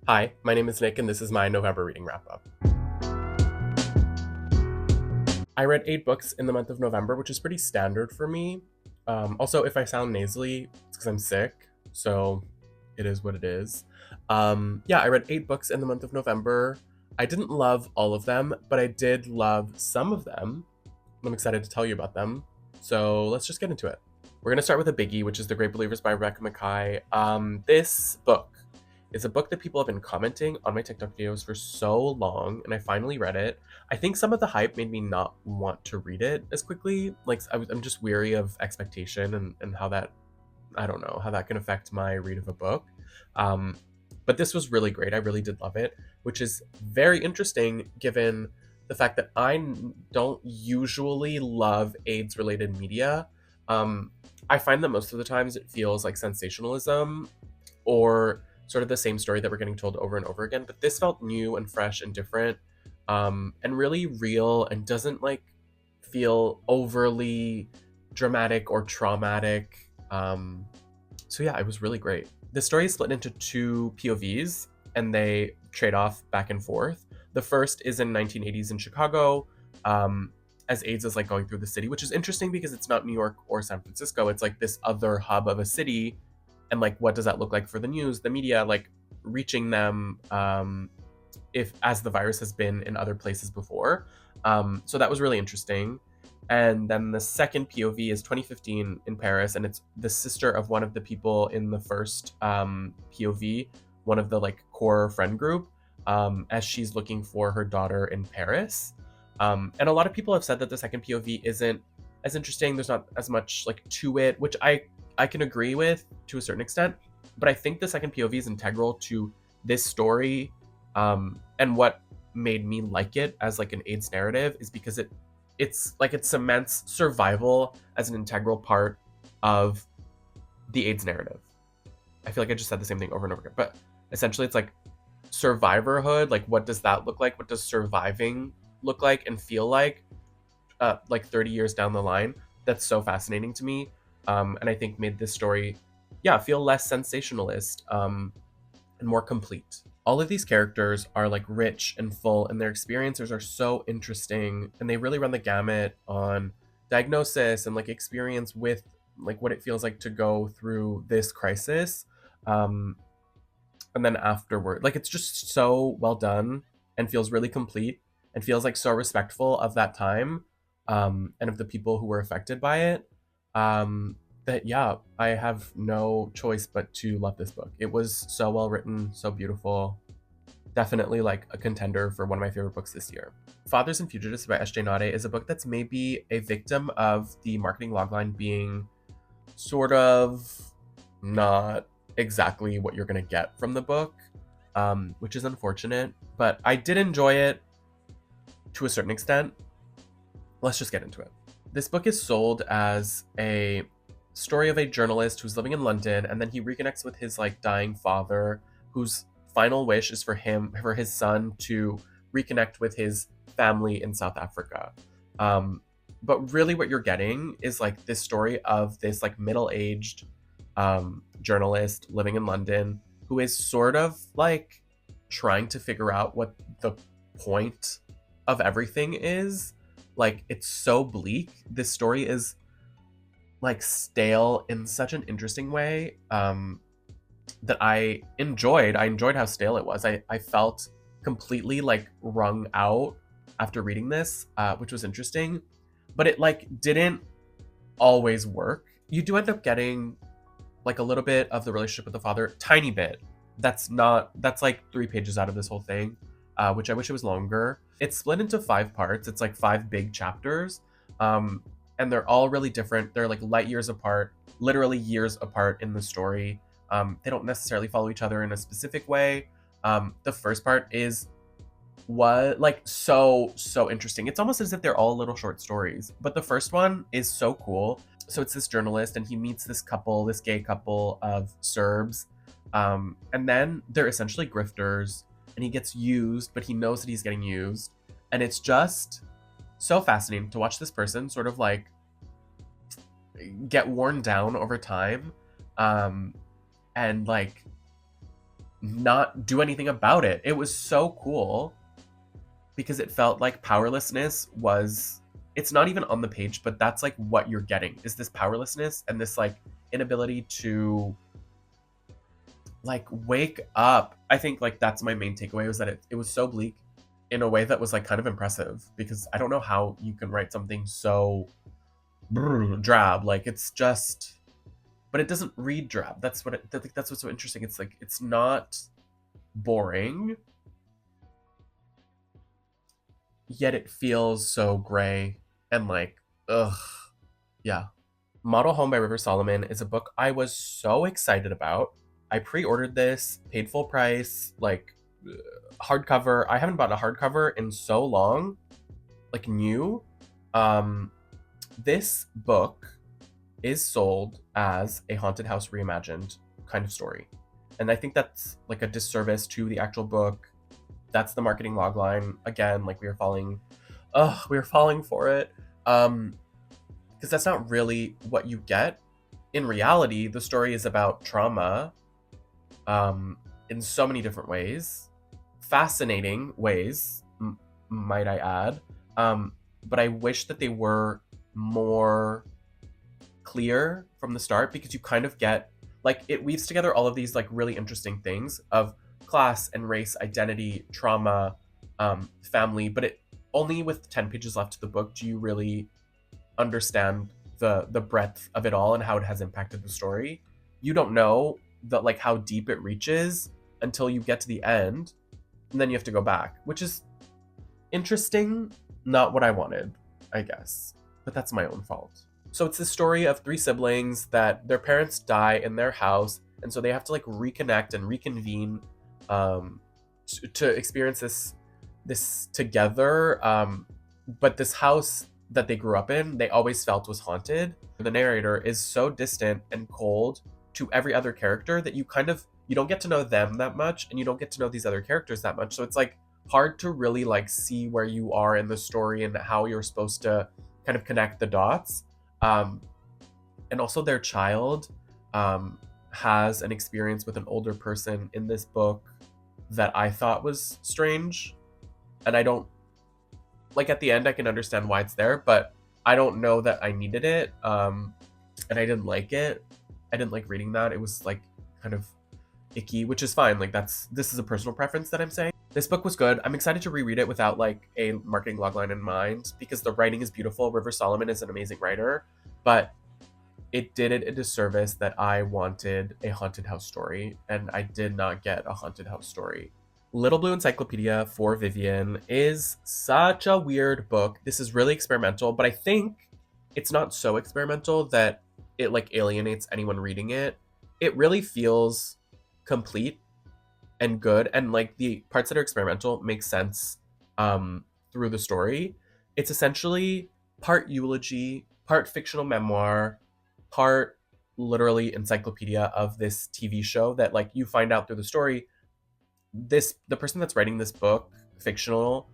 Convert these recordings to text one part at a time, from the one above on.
Hi, my name is Nick, and this is my November reading wrap up. I read 8 books in the month of November, which is pretty standard for me. Also, if I sound nasally, it's because I'm sick, so it is what it is. Yeah, I read 8 books in the month of November. I didn't love all of them, but I did love some of them. I'm excited to tell you about them. So let's just get into it. We're going to start with a biggie, which is The Great Believers by Rebecca Makkai. This book is a book that people have been commenting on my TikTok videos for so long, and I finally read it. I think some of the hype made me not want to read it as quickly. Like, I'm just weary of expectation and how that, I don't know, how that can affect my read of a book. Um, but this was really great. I really did love it, which is very interesting given the fact that don't usually love AIDS related media. Um, I find that most of the times it feels like sensationalism or sort of the same story that we're getting told over and over again. But this felt new and fresh and different, and really real, and doesn't like feel overly dramatic or traumatic. So yeah, it was really great. The story is split into two POVs, and they trade off back and forth. The first is in 1980s in Chicago, as AIDS is like going through the city, which is interesting because it's not New York or San Francisco. It's like this other hub of a city, and like what does that look like for the news, the media, like reaching them, if as the virus has been in other places before. So that was really interesting. And then the second POV is 2015 in Paris, and it's the sister of one of the people in the first POV, one of the like core friend group, as she's looking for her daughter in Paris. And a lot of people have said that the second POV isn't as interesting. There's not as much like to it, which I can agree with to a certain extent. But I think the second POV is integral to this story, and what made me like it as like an AIDS narrative is because it cements survival as an integral part of the AIDS narrative. I feel like I just said the same thing over and over again, but essentially it's like survivorhood. Like, what does that look like? What does surviving look like and feel like 30 years down the line? That's so fascinating to me, and I think made this story, yeah, feel less sensationalist, and more complete. All of these characters are like rich and full, and their experiences are so interesting, and they really run the gamut on diagnosis and like experience with like what it feels like to go through this crisis. Um, and then afterward, like it's just so well done and feels really complete and feels like so respectful of that time, and of the people who were affected by it. That yeah, I have no choice but to love this book. It was so well written, so beautiful. Definitely like a contender for one of my favorite books this year. Fathers and Fugitives by S.J. Nade is a book that's maybe a victim of the marketing logline being sort of not exactly what you're going to get from the book, which is unfortunate. But I did enjoy it to a certain extent. Let's just get into it. This book is sold as a story of a journalist who's living in London, and then he reconnects with his like dying father, whose final wish is for his son to reconnect with his family in South Africa. Um, but really, what you're getting is like this story of this like middle-aged journalist living in London who is sort of like trying to figure out what the point of everything is. Like, it's so bleak. This story is like stale in such an interesting way, that I enjoyed how stale it was. I felt completely like wrung out after reading this, which was interesting, but it like didn't always work. You do end up getting like a little bit of the relationship with the father, tiny bit. That's like 3 pages out of this whole thing, which I wish it was longer. It's split into 5 parts. It's like 5 big chapters, um, and they're all really different. They're like light years apart, literally years apart in the story. They don't necessarily follow each other in a specific way. The first part is what like so interesting. It's almost as if they're all little short stories. But the first one is so cool. So it's this journalist, and he meets this couple, this gay couple of Serbs, and then they're essentially grifters, and he gets used, but he knows that he's getting used, and it's just so fascinating to watch this person sort of like get worn down over time, um, and like not do anything about it. It was so cool because it felt like powerlessness was, it's not even on the page, but that's like what you're getting, is this powerlessness and this like inability to like wake up. I think like that's my main takeaway, was that it was so bleak in a way that was like kind of impressive, because I don't know how you can write something so drab. Like it's just, but it doesn't read drab. That's what I think, that's what's so interesting. It's like it's not boring, yet it feels so gray and like ugh. Yeah. Model Home by River Solomon is a book I was so excited about. I pre-ordered this, paid full price, like hardcover. I haven't bought a hardcover in so long, like new. Um, this book is sold as a haunted house reimagined kind of story. And I think that's like a disservice to the actual book. That's the marketing logline. Again, like we are falling for it. Because that's not really what you get. In reality, the story is about trauma, in so many different ways, fascinating ways, might I add. But I wish that they were more clear from the start, because you kind of get like it weaves together all of these like really interesting things of class and race, identity, trauma, family. But it only with 10 pages left to the book do you really understand the breadth of it all and how it has impacted the story. You don't know that like how deep it reaches until you get to the end, and then you have to go back, which is interesting. Not what I wanted, I guess, but that's my own fault. So it's the story of three siblings that their parents die in their house, and so they have to like reconnect and reconvene, to experience this together. But this house that they grew up in, they always felt was haunted. The narrator is so distant and cold to every other character that you don't get to know them that much, and you don't get to know these other characters that much. So it's like hard to really like see where you are in the story and how you're supposed to kind of connect the dots. Um, and also their child has an experience with an older person in this book that I thought was strange. And I don't, like, at the end I can understand why it's there, but I don't know that I needed it. And I didn't like it. I didn't like reading that. It was like kind of icky, which is fine. Like this is a personal preference that I'm saying. This book was good. I'm excited to reread it without like a marketing logline in mind, because the writing is beautiful. River Solomon is an amazing writer, but it did it a disservice that I wanted a haunted house story, and I did not get a haunted house story. Little Blue Encyclopedia for Vivian is such a weird book. This is really experimental, but I think it's not so experimental that it like alienates anyone reading it. It really feels complete and good, and like the parts that are experimental make sense through the story. It's essentially part eulogy, part fictional memoir, part literally encyclopedia of this TV show that like you find out through the story. The person that's writing this book, fictional,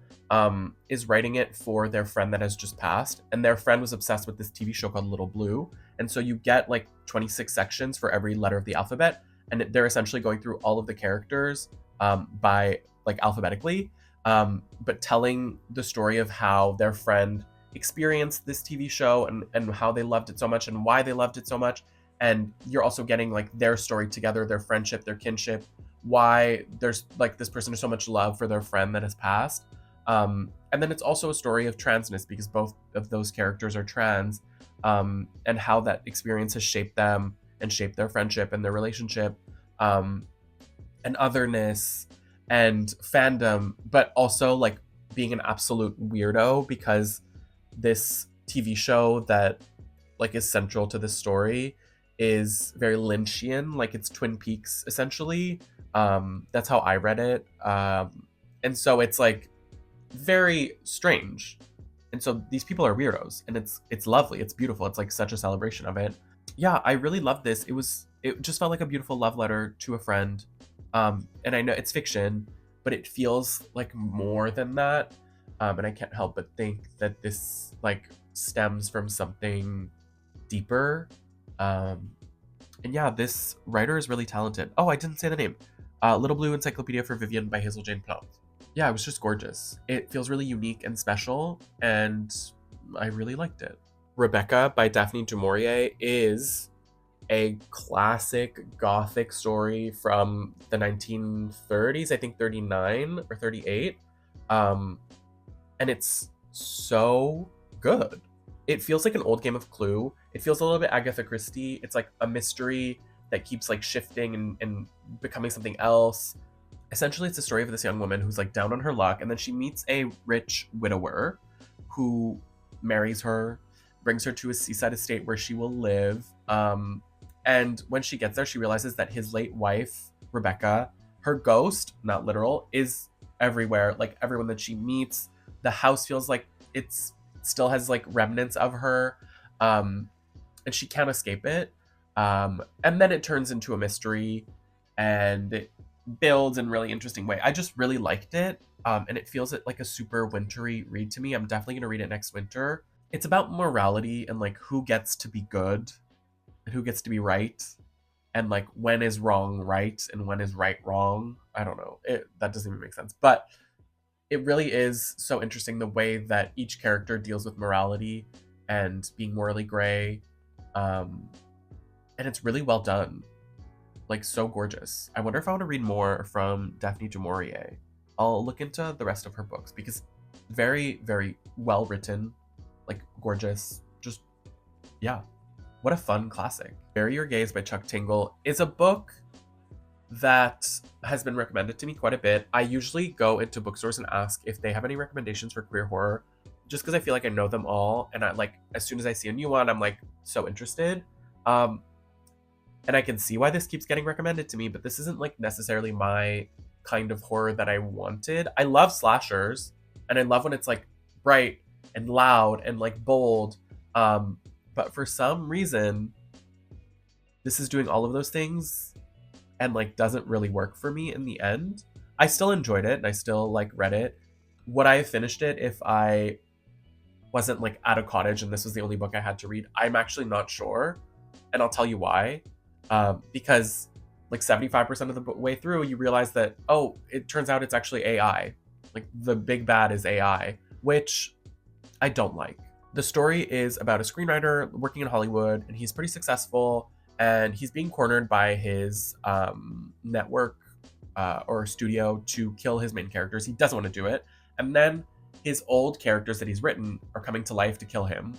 is writing it for their friend that has just passed, and their friend was obsessed with this TV show called Little Blue. And so you get like 26 sections for every letter of the alphabet, and they're essentially going through all of the characters by like alphabetically, but telling the story of how their friend experienced this TV show, and how they loved it so much and why they loved it so much. And you're also getting like their story together, their friendship, their kinship, why there's like this person has so much love for their friend that has passed. And then it's also a story of transness, because both of those characters are trans, and how that experience has shaped them and shaped their friendship and their relationship, and otherness and fandom, but also like being an absolute weirdo, because this TV show that like is central to this story is very Lynchian, like it's Twin Peaks essentially. That's how I read it. And so it's like very strange. And so these people are weirdos, and it's lovely, it's beautiful, it's like such a celebration of it. Yeah, I really loved this. It just felt like a beautiful love letter to a friend. And I know it's fiction, but it feels like more than that. And I can't help but think that this like stems from something deeper. And yeah, this writer is really talented. Oh, I didn't say the name. Little Blue Encyclopedia for Vivian by Hazel Jane Plante. Yeah, it was just gorgeous. It feels really unique and special, and I really liked it. Rebecca by Daphne du Maurier is a classic gothic story from the 1930s, I think 39 or 38. Um, and it's so good. It feels like an old game of Clue. It feels a little bit Agatha Christie. It's like a mystery that keeps like shifting and becoming something else. Essentially, it's the story of this young woman who's like down on her luck, and then she meets a rich widower who marries her, brings her to a seaside estate where she will live. And when she gets there, she realizes that his late wife, Rebecca, her ghost, not literal, is everywhere. Like everyone that she meets, the house feels like it's still has like remnants of her, and she can't escape it. And then it turns into a mystery, and it builds in a really interesting way. I just really liked it, and it feels like a super wintry read to me. I'm definitely gonna read it next winter. It's about morality and like who gets to be good and who gets to be right, and like when is wrong right and when is right wrong. I don't know. That doesn't even make sense, but it really is so interesting the way that each character deals with morality and being morally gray. And it's really well done. Like so gorgeous. I wonder if I want to read more from Daphne du Maurier. I'll look into the rest of her books because very, very well written, like gorgeous. Just, yeah. What a fun classic. Bury Your Gaze by Chuck Tingle is a book that has been recommended to me quite a bit. I usually go into bookstores and ask if they have any recommendations for queer horror, just because I feel like I know them all, and I like as soon as I see a new one, I'm like so interested. And I can see why this keeps getting recommended to me, but this isn't like necessarily my kind of horror that I wanted. I love slashers, and I love when it's like bright and loud and like bold. But for some reason, this is doing all of those things and like doesn't really work for me in the end. I still enjoyed it and I still like read it. Would I have finished it if I wasn't like at a cottage and this was the only book I had to read? I'm actually not sure, and I'll tell you why. Because like 75% of the way through, you realize that, oh, it turns out it's actually AI. Like the big bad is AI, which I don't like. The story is about a screenwriter working in Hollywood, and he's pretty successful, and he's being cornered by his network or studio to kill his main characters. He doesn't want to do it. And then his old characters that he's written are coming to life to kill him.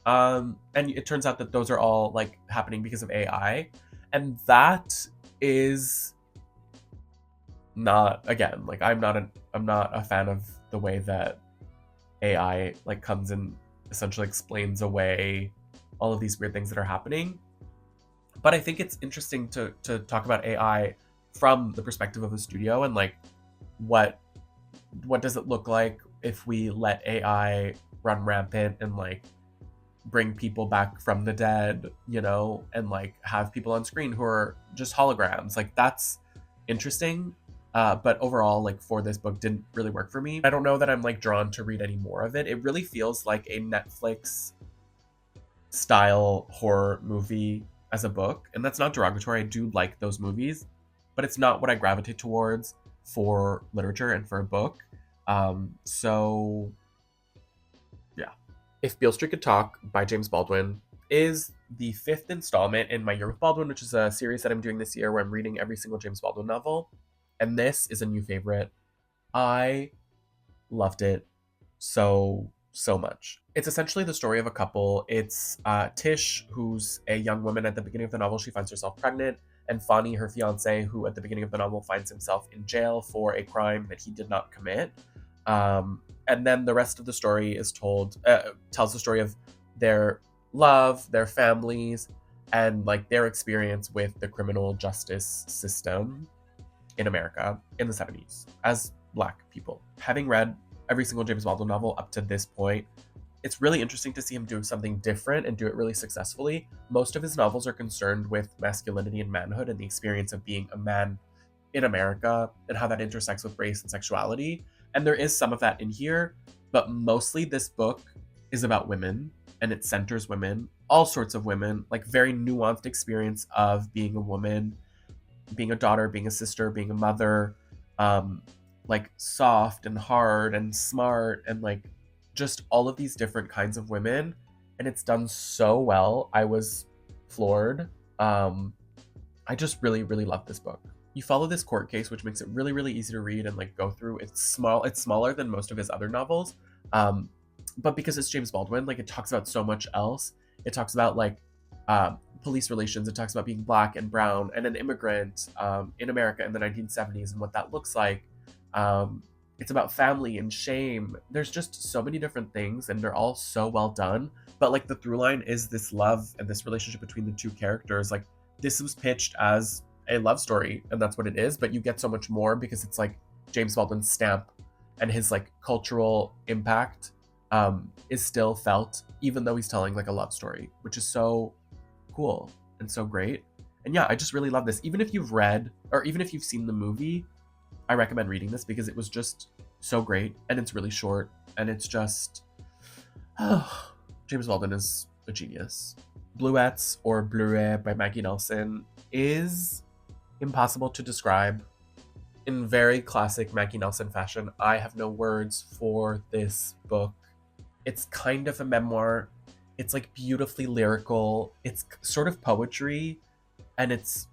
And it turns out that those are all like happening because of AI. And that is not, again, like I'm not a fan of the way that AI like comes and essentially explains away all of these weird things that are happening. But I think it's interesting to talk about AI from the perspective of a studio, and like what does it look like if we let AI run rampant and like bring people back from the dead, you know, and like have people on screen who are just holograms. Like that's interesting. But overall, like for this book didn't really work for me. I don't know that I'm like drawn to read any more of it. It really feels like a Netflix style horror movie as a book. And that's not derogatory. I do like those movies, but it's not what I gravitate towards for literature and for a book. So yeah. If Beale Street Could Talk by James Baldwin is the 5th installment in my Year with Baldwin, which is a series that I'm doing this year where I'm reading every single James Baldwin novel. And this is a new favorite. I loved it so much. It's essentially the story of a couple. It's Tish, who's a young woman at the beginning of the novel. She finds herself pregnant. And Fonny, her fiance, who at the beginning of the novel finds himself in jail for a crime that he did not commit. And then the rest of the story is tells the story of their love, their families, and like their experience with the criminal justice system in America in the 70s as Black people. Having read every single James Baldwin novel up to this point, it's really interesting to see him do something different and do it really successfully. Most of his novels are concerned with masculinity and manhood and the experience of being a man in America and how that intersects with race and sexuality. And there is some of that in here, but mostly this book is about women, and it centers women, all sorts of women, like very nuanced experience of being a woman. being a daughter, being a sister, being a mother, um, like soft and hard and smart and like just all of these different kinds of women. And it's done so well. I was floored. Um, I just really, really love this book. You follow this court case, which makes it really, really easy to read and like go through. It's small. It's smaller than most of his other novels, um, but because it's James Baldwin, like it talks about so much else. It talks about like police relations. It talks about being black and brown and an immigrant in America in the 1970s and what that looks like. Um, it's about family and shame. There's just so many different things, and they're all so well done. But like the through line is this love and this relationship between the two characters. Like this was pitched as a love story, and that's what it is, but you get so much more because it's like James Baldwin's stamp and his like cultural impact is still felt even though he's telling like a love story, which is so cool and so great. And yeah, I just really love this. Even if you've read or even if you've seen the movie, I recommend reading this because it was just so great and it's really short and it's just James Baldwin is a genius. Bluets or Bluet by Maggie Nelson is impossible to describe. In very classic Maggie Nelson fashion, I have no words for this book. It's kind of a memoir. It's like beautifully lyrical. It's sort of poetry, and it's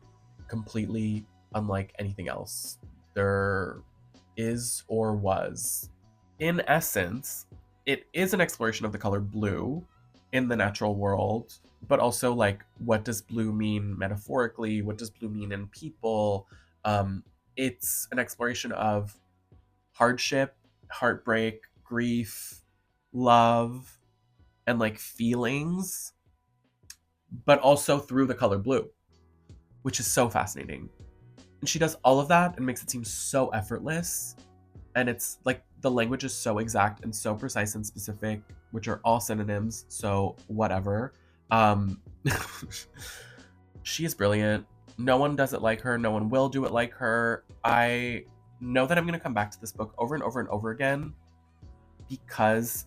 completely unlike anything else there is or was. In essence, it is an exploration of the color blue in the natural world, but also like what does blue mean metaphorically? What does blue mean in people? It's an exploration of hardship, heartbreak, grief, love, and like feelings, but also through the color blue, which is so fascinating. And she does all of that and makes it seem so effortless. And it's like the language is so exact and so precise and specific, which are all synonyms, so whatever. Um, she is brilliant. No one does it like her. No one will do it like her. I know that I'm going to come back to this book over and over and over again because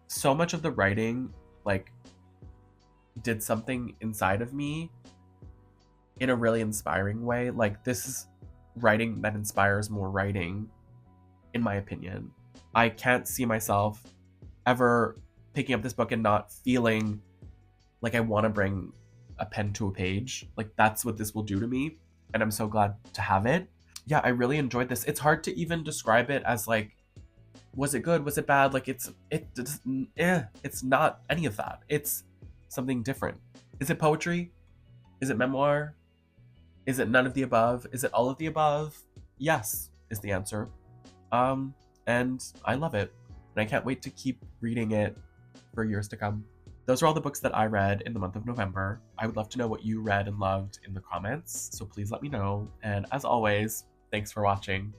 so much of the writing, like, did something inside of me in a really inspiring way. Like, this is writing that inspires more writing, in my opinion. I can't see myself ever picking up this book and not feeling like I want to bring a pen to a page. Like that's what this will do to me, and I'm so glad to have it. Yeah, I really enjoyed this. It's hard to even describe it as like, was it good? Was it bad? Like it's not any of that. It's something different. Is it poetry? Is it memoir? Is it none of the above? Is it all of the above? Yes, is the answer. And I love it. And I can't wait to keep reading it for years to come. Those are all the books that I read in the month of November. I would love to know what you read and loved in the comments, so please let me know. And as always, thanks for watching.